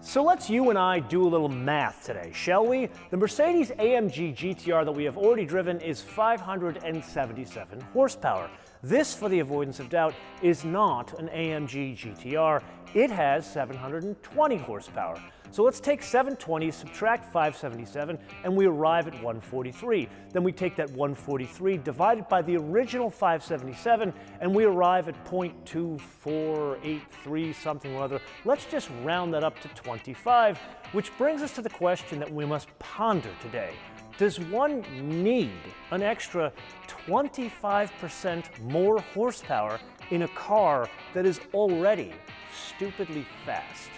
So let's you and I do a little math today, shall we? The Mercedes AMG GT-R that we have already driven is 577 horsepower. This, for the avoidance of doubt, is not an AMG GT-R. It has 720 horsepower. So let's take 720, subtract 577, and we arrive at 143. Then we take that 143, divide it by the original 577, and we arrive at 0.2483 something or other. Let's just round that up to 25, which brings us to the question that we must ponder today. Does one need an extra 25% more horsepower in a car that is already stupidly fast?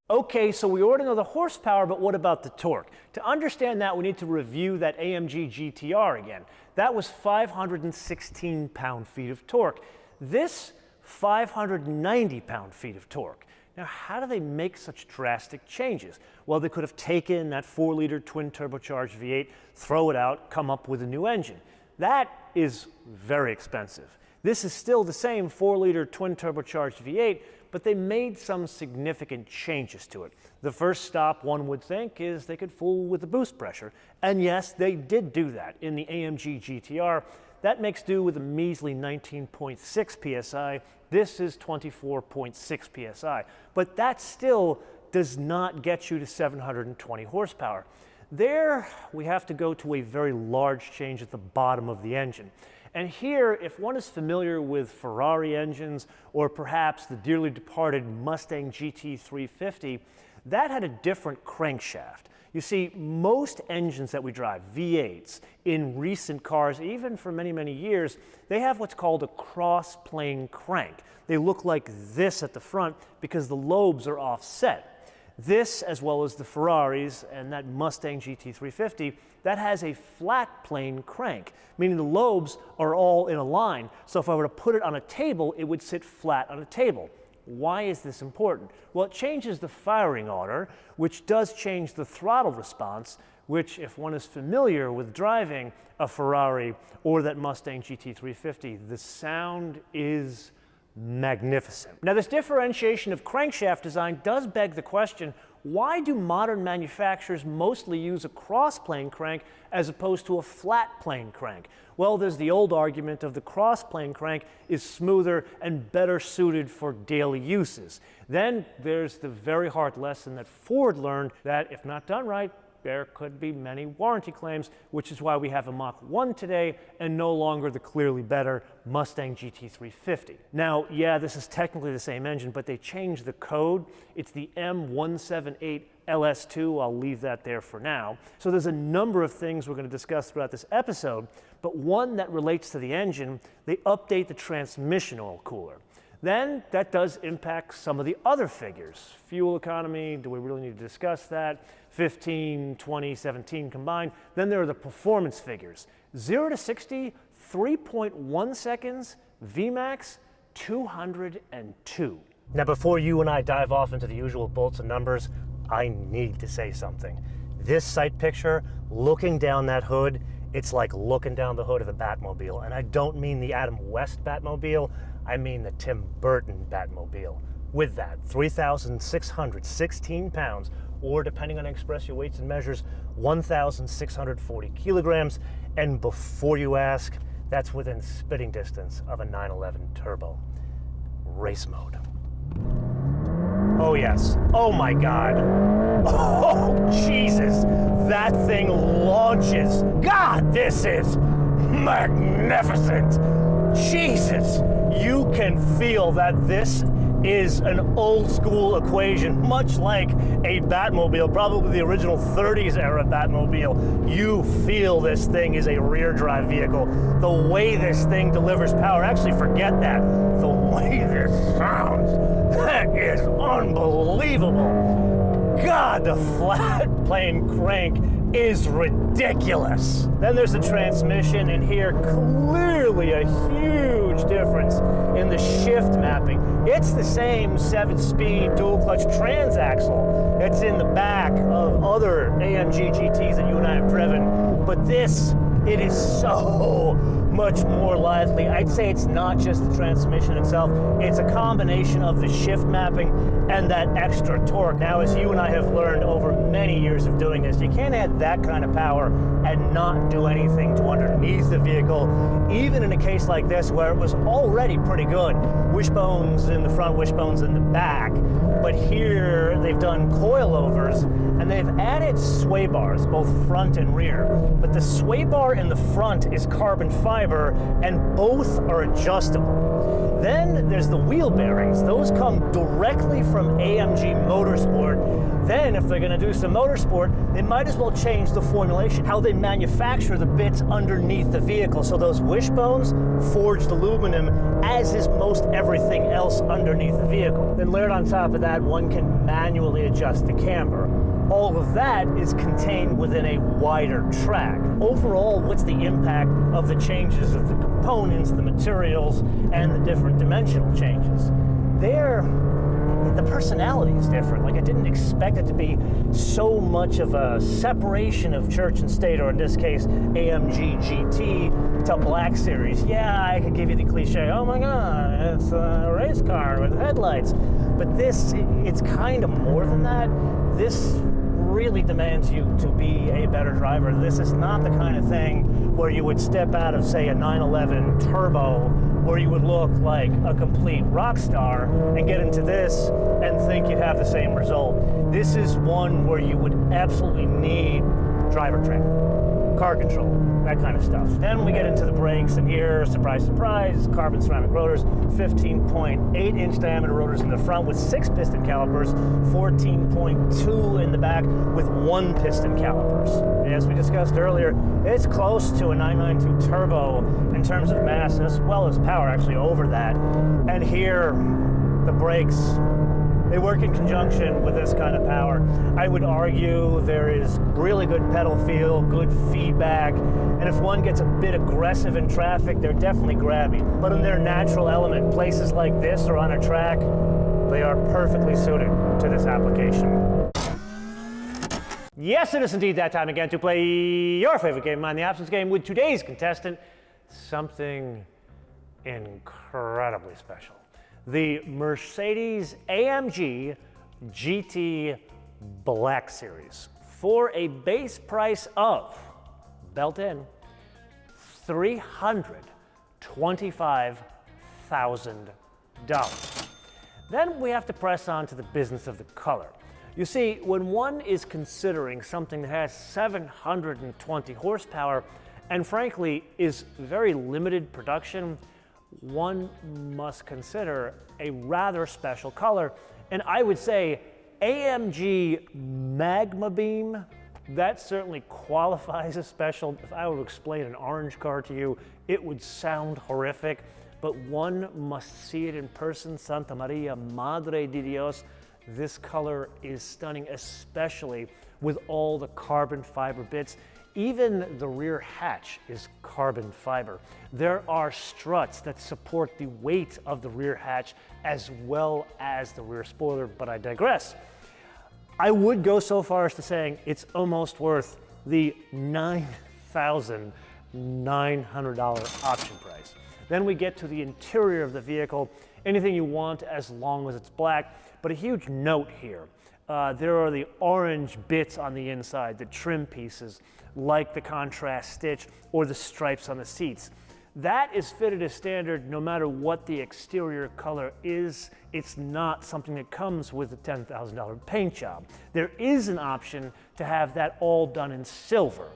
Okay, so we already know the horsepower, but what about the torque? To understand that, we need to review that AMG GT-R again. That was 516 pound-feet of torque. This, 590 pound-feet of torque. Now, how do they make such drastic changes? Well, they could have taken that 4-liter twin-turbocharged V8, throw it out, come up with a new engine. That is very expensive. This is still the same 4-liter twin-turbocharged V8, but they made some significant changes to it. The first stop, one would think, is they could fool with the boost pressure. And yes, they did do that in the AMG GT-R. That makes do with a measly 19.6 psi. This is 24.6 psi. But that still does not get you to 720 horsepower. There, we have to go to a very large change at the bottom of the engine. And here, if one is familiar with Ferrari engines, or perhaps the dearly departed Mustang GT350, that had a different crankshaft. You see, most engines that we drive, V8s, in recent cars, even for many, many years, they have what's called a cross-plane crank. They look like this at the front because the lobes are offset. This, as well as the Ferraris and that Mustang GT350, that has a flat plane crank, meaning the lobes are all in a line. So if I were to put it on a table, it would sit flat on a table. Why is this important? Well, it changes the firing order, which does change the throttle response, which, if one is familiar with driving a Ferrari or that Mustang GT350, the sound is magnificent. Now, this differentiation of crankshaft design does beg the question, why do modern manufacturers mostly use a cross-plane crank as opposed to a flat plane crank? Well, there's the old argument of the cross-plane crank is smoother and better suited for daily uses. Then there's the very hard lesson that Ford learned that if not done right, there could be many warranty claims, which is why we have a Mach 1 today and no longer the clearly better Mustang GT350. Now, yeah, this is technically the same engine, but they changed the code. It's the M178LS2. I'll leave that there for now. So there's a number of things we're going to discuss throughout this episode, but one that relates to the engine, they update the transmission oil cooler. Then that does impact some of the other figures. Fuel economy, do we really need to discuss that? 15, 20, 17 combined. Then there are the performance figures. 0 to 60, 3.1 seconds, VMAX, 202. Now, before you and I dive off into the usual bolts and numbers, I need to say something. This sight picture, looking down that hood, it's like looking down the hood of the Batmobile. And I don't mean the Adam West Batmobile, I mean the Tim Burton Batmobile. With that, 3,616 pounds, or depending on how you express your weights and measures, 1,640 kilograms. And before you ask, that's within spitting distance of a 911 Turbo. Race mode. Oh yes, oh my God. Oh Jesus, that thing launches. God, this is magnificent. Jesus, you can feel that this is an old school equation, much like a Batmobile, probably the original 30s era Batmobile. You feel this thing is a rear drive vehicle. The way this thing delivers power, actually forget that. The way this sounds, that is unbelievable. God, the flat plane crank is ridiculous. Then there's the transmission, and here clearly a huge difference in the shift mapping. It's the same 7-speed dual-clutch transaxle that's in the back of other AMG GTs that you and I have driven, but this, it is so much more lively. I'd say it's not just the transmission itself, it's a combination of the shift mapping and that extra torque. Now, as you and I have learned over many years of doing this, you can't add that kind of power and not do anything to underneath the vehicle, even in a case like this where it was already pretty good. Wishbones in the front, wishbones in the back. But here they've done coilovers and they've added sway bars, both front and rear. But the sway bar in the front is carbon fiber and both are adjustable. Then there's the wheel bearings. Those come directly from AMG Motorsport. Then if they're gonna do some motorsport, they might as well change the formulation, how they manufacture the bits underneath the vehicle. So those wishbones, forged aluminum, as is most everything else underneath the vehicle. Then layered on top of that, one can manually adjust the camber. All of that is contained within a wider track. Overall, what's the impact of the changes of the components, the materials, and the different dimensional changes? The personality is different. Like, I didn't expect it to be so much of a separation of church and state, or in this case, AMG GT to Black Series. Yeah, I could give you the cliche, oh my God, it's a race car with headlights. But this, it's kind of more than that. This really demands you to be a better driver. This is not the kind of thing where you would step out of, say, a 911 Turbo, where you would look like a complete rock star, and get into this and think you'd have the same result. This is one where you would absolutely need driver training, car control, that kind of stuff. Then we get into the brakes, and here, surprise, surprise, carbon ceramic rotors, 15.8-inch diameter rotors in the front with 6 piston calipers, 14.2 in the back with 1 piston calipers. As we discussed earlier, it's close to a 992 turbo in terms of mass, as well as power, actually over that. And here, the brakes, they work in conjunction with this kind of power. I would argue there is really good pedal feel, good feedback, and if one gets a bit aggressive in traffic, they're definitely grabby. But in their natural element, places like this or on a track, they are perfectly suited to this application. Yes, it is indeed that time again to play your favorite game, Mind the Absence game, with today's contestant, something incredibly special. The Mercedes AMG GT Black Series for a base price of, belt in, $325,000. Then we have to press on to the business of the color. You see, when one is considering something that has 720 horsepower and frankly is very limited production, one must consider a rather special color. And I would say AMG Magma Beam, that certainly qualifies as special. If I were to explain an orange car to you, it would sound horrific, but one must see it in person. Santa Maria Madre de Dios. This color is stunning, especially with all the carbon fiber bits. Even the rear hatch is carbon fiber. There are struts that support the weight of the rear hatch as well as the rear spoiler, but I digress. I would go so far as to saying it's almost worth the $9,900 option price. Then we get to the interior of the vehicle. Anything you want as long as it's black, but a huge note here. There are the orange bits on the inside, the trim pieces, like the contrast stitch or the stripes on the seats. That is fitted as standard no matter what the exterior color is. It's not something that comes with a $10,000 paint job. There is an option to have that all done in silver.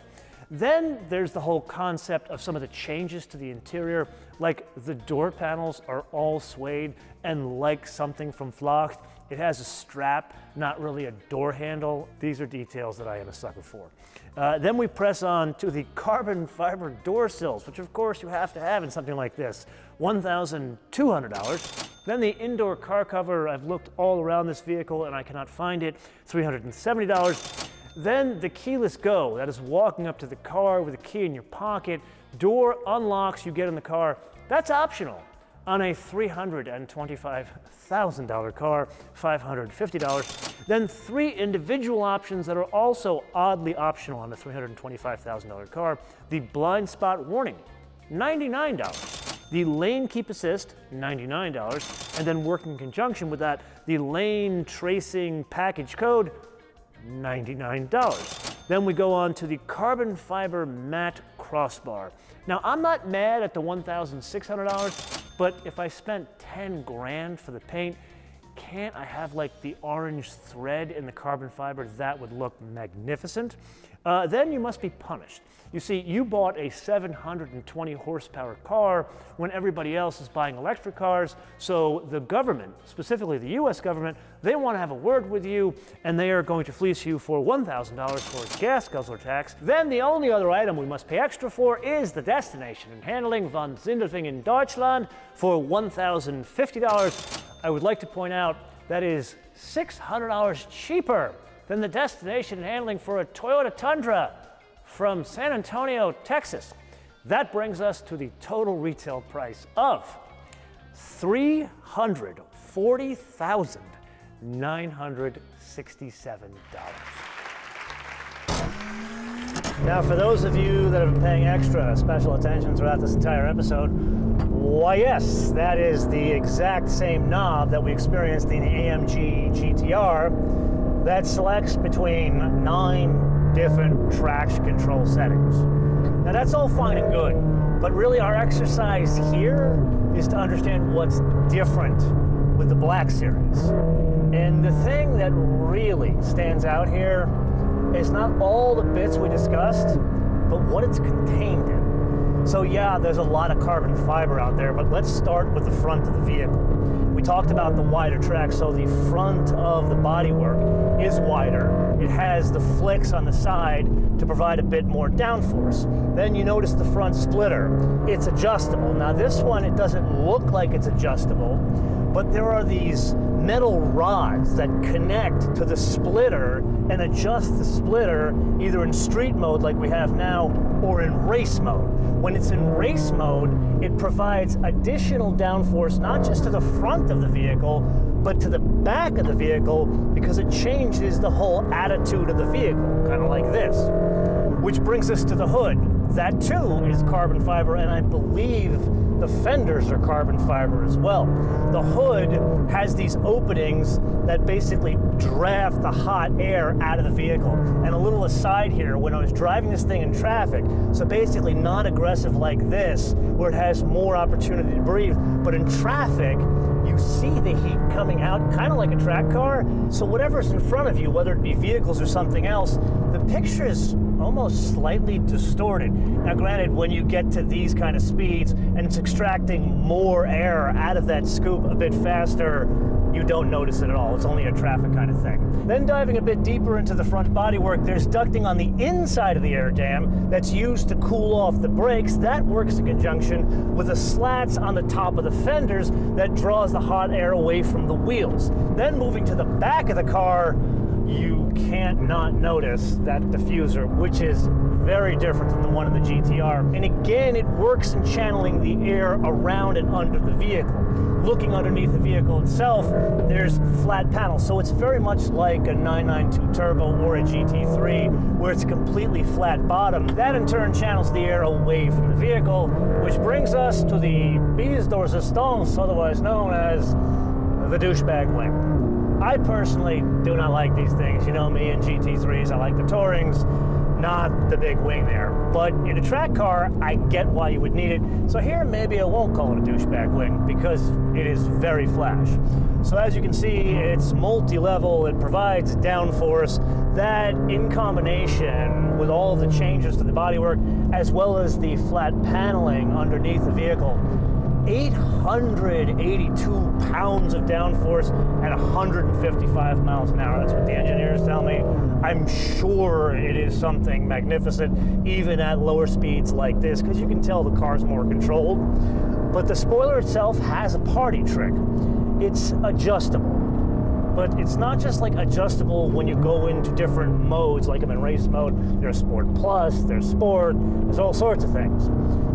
Then there's the whole concept of some of the changes to the interior, like the door panels are all suede, and like something from Vlocht, it has a strap, not really a door handle. These are details that I am a sucker for. Then we press on to the carbon fiber door sills, which of course you have to have in something like this, $1,200. Then the indoor car cover, I've looked all around this vehicle and I cannot find it, $370. Then the keyless go, that is walking up to the car with a key in your pocket, door unlocks, you get in the car, that's optional. On a $325,000 car, $550. Then 3 individual options that are also oddly optional on a $325,000 car. The blind spot warning, $99. The lane keep assist, $99. And then work in conjunction with that, the lane tracing package code, $99. Then we go on to the carbon fiber matte crossbar. Now, I'm not mad at the $1,600, but if I spent 10 grand for the paint, can't I have like the orange thread in the carbon fiber? That would look magnificent. Then you must be punished. You see, you bought a 720 horsepower car when everybody else is buying electric cars, so the government, specifically the US government, they want to have a word with you, and they are going to fleece you for $1,000 for gas guzzler tax. Then the only other item we must pay extra for is the destination and handling von Sindelfingen in Deutschland for $1,050. I would like to point out that is $600 cheaper than the destination and handling for a Toyota Tundra from San Antonio, Texas. That brings us to the total retail price of $340,967. Now, for those of you that have been paying extra special attention throughout this entire episode, why yes, that is the exact same knob that we experienced in the AMG GT-R that selects between 9 different traction control settings. Now that's all fine and good, but really our exercise here is to understand what's different with the Black Series. And the thing that really stands out here is not all the bits we discussed, but what it's contained in. So yeah, there's a lot of carbon fiber out there, but let's start with the front of the vehicle. We talked about the wider track, so the front of the bodywork is wider. It has the flicks on the side to provide a bit more downforce. Then you notice the front splitter. It's adjustable. Now this one, it doesn't look like it's adjustable, but there are these metal rods that connect to the splitter and adjust the splitter either in street mode like we have now or in race mode. When it's in race mode, it provides additional downforce not just to the front of the vehicle, but to the back of the vehicle because it changes the whole attitude of the vehicle, kind of like this. Which brings us to the hood. That too is carbon fiber, and I believe the fenders are carbon fiber as well. The hood has these openings that basically draft the hot air out of the vehicle. And a little aside here, when I was driving this thing in traffic, so basically not aggressive like this, where it has more opportunity to breathe, but in traffic, you see the heat coming out kind of like a track car. So whatever's in front of you, whether it be vehicles or something else, the picture is almost slightly distorted. Now granted, when you get to these kind of speeds and it's extracting more air out of that scoop a bit faster, you don't notice it at all. It's only a traffic kind of thing. Then diving a bit deeper into the front bodywork, there's ducting on the inside of the air dam that's used to cool off the brakes. That works in conjunction with the slats on the top of the fenders that draws the hot air away from the wheels. Then moving to the back of the car, you can't not notice that diffuser, which is very different than the one in the GT-R. And again, it works in channeling the air around and under the vehicle. Looking underneath the vehicle itself, there's flat panels. So it's very much like a 992 Turbo or a GT3, where it's a completely flat bottom. That in turn channels the air away from the vehicle, which brings us to the biais de resistance, otherwise known as the douchebag wing. I personally do not like these things. You know me in GT3s, I like the Tourings, not the big wing there. But in a track car, I get why you would need it. So here, maybe I won't call it a douchebag wing because it is very flash. So as you can see, it's multi-level. It provides downforce that in combination with all the changes to the bodywork, as well as the flat paneling underneath the vehicle, 882 pounds of downforce at 155 miles an hour. That's what the engineers tell me. I'm sure it is something magnificent, even at lower speeds like this, because you can tell the car's more controlled. But the spoiler itself has a party trick. It's adjustable. But it's not just like adjustable when you go into different modes, like I'm in race mode. There's Sport Plus, there's Sport, there's all sorts of things.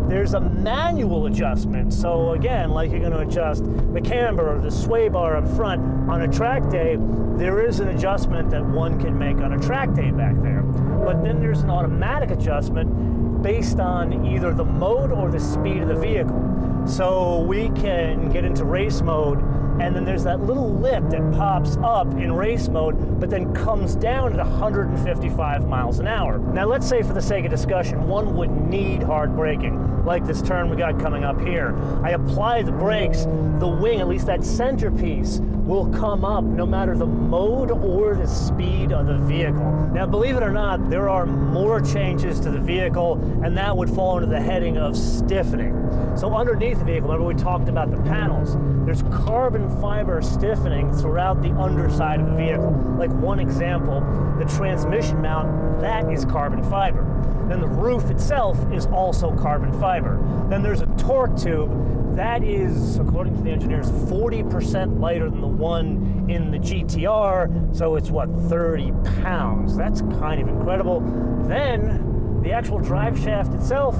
There's a manual adjustment. So again, like you're gonna adjust the camber or the sway bar up front on a track day, there is an adjustment that one can make on a track day back there. But then there's an automatic adjustment based on either the mode or the speed of the vehicle. So we can get into race mode, and then there's that little lip that pops up in race mode, but then comes down at 155 miles an hour. Now let's say for the sake of discussion, one would need hard braking, like this turn we got coming up here. I apply the brakes, the wing, at least that centerpiece, will come up no matter the mode or the speed of the vehicle. Now believe it or not, there are more changes to the vehicle, and that would fall under the heading of stiffening. So underneath the vehicle, remember we talked about the panels, there's carbon fiber stiffening throughout the underside of the vehicle. Like one example, the transmission mount, that is carbon fiber. Then the roof itself is also carbon fiber. Then there's a torque tube that is, according to the engineers, 40% lighter than the one in the GT-R, so it's what, 30 pounds. That's kind of incredible. Then the actual drive shaft itself,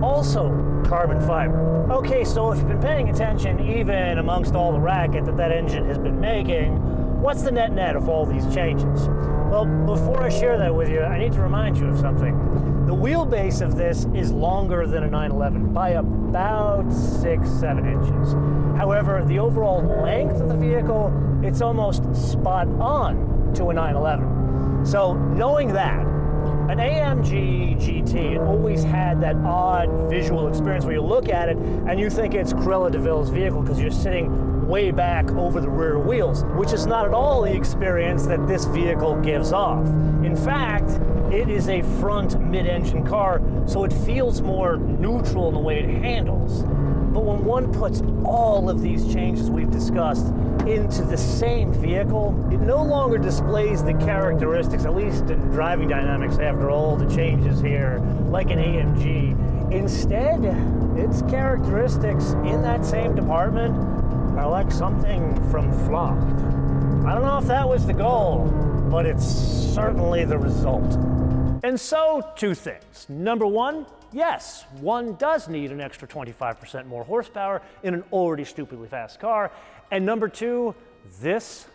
also carbon fiber. Okay, so if you've been paying attention, even amongst all the racket that engine has been making, what's the net of all these changes? Well, before I share that with you, I need to remind you of something. The wheelbase of this is longer than a 911 by about 6-7 inches. However, the overall length of the vehicle, it's almost spot on to a 911. So knowing that, an AMG GT, it always had that odd visual experience where you look at it and you think it's Cruella de Vil's vehicle because you're sitting way back over the rear wheels, which is not at all the experience that this vehicle gives off. In fact, it is a front mid-engine car, so it feels more neutral in the way it handles. But when one puts all of these changes we've discussed into the same vehicle, it no longer displays the characteristics, at least in driving dynamics after all the changes here, like an AMG. Instead, its characteristics in that same department are like something from Flocked. I don't know if that was the goal, but it's certainly the result. And so, two things. Number one, yes, one does need an extra 25% more horsepower in an already stupidly fast car. And number two, this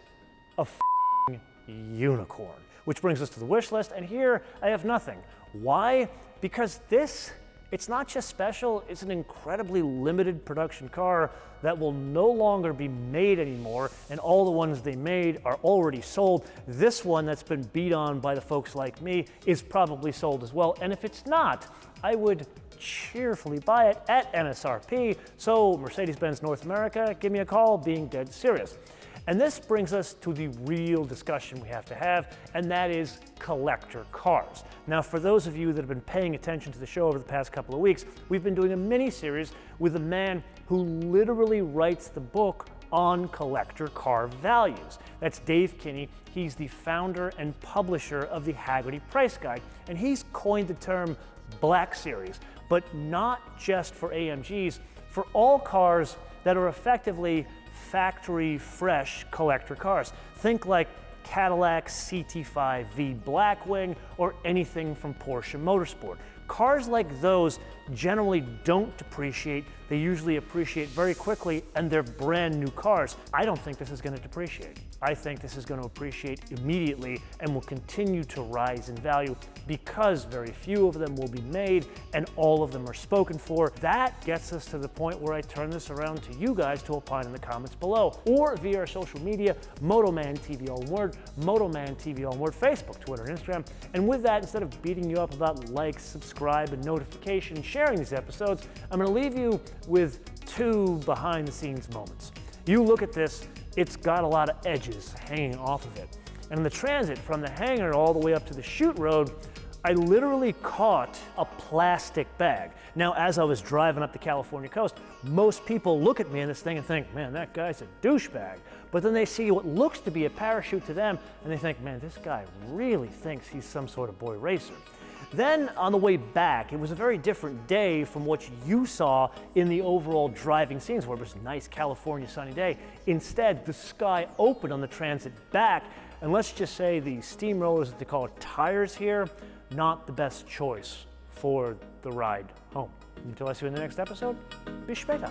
a f***ing unicorn. Which brings us to the wish list, and here I have nothing. Why? Because this, it's not just special, it's an incredibly limited production car that will no longer be made anymore, and all the ones they made are already sold. This one that's been beat on by the folks like me is probably sold as well, and if it's not, I would cheerfully buy it at MSRP. So Mercedes-Benz North America, give me a call, being dead serious. And this brings us to the real discussion we have to have, and that is collector cars. Now, for those of you that have been paying attention to the show over the past couple of weeks, we've been doing a mini-series with a man who literally writes the book on collector car values. That's Dave Kinney. He's the founder and publisher of the Haggerty Price Guide, and he's coined the term Black Series, but not just for AMGs, for all cars that are effectively factory fresh collector cars. Think like Cadillac CT5V Blackwing or anything from Porsche Motorsport. Cars like those generally don't depreciate. They usually appreciate very quickly, and they're brand new cars. I don't think this is going to depreciate. I think this is going to appreciate immediately and will continue to rise in value because very few of them will be made and all of them are spoken for. That gets us to the point where I turn this around to you guys to opine in the comments below or via our social media, MotoManTV all one word, MotoManTV all one word, Facebook, Twitter, and Instagram. And with that, instead of beating you up about likes, subscribe, and notifications, sharing these episodes, I'm going to leave you with two behind-the-scenes moments. You look at this, it's got a lot of edges hanging off of it. And in the transit from the hangar all the way up to the shoot road, I literally caught a plastic bag. Now, as I was driving up the California coast, most people look at me in this thing and think, man, that guy's a douchebag. But then they see what looks to be a parachute to them, and they think, man, this guy really thinks he's some sort of boy racer. Then on the way back, it was a very different day from what you saw in the overall driving scenes where it was a nice California sunny day. Instead, the sky opened on the transit back, and let's just say the steamrollers, that they call it tires here, not the best choice for the ride home. Until I see you in the next episode, bis später.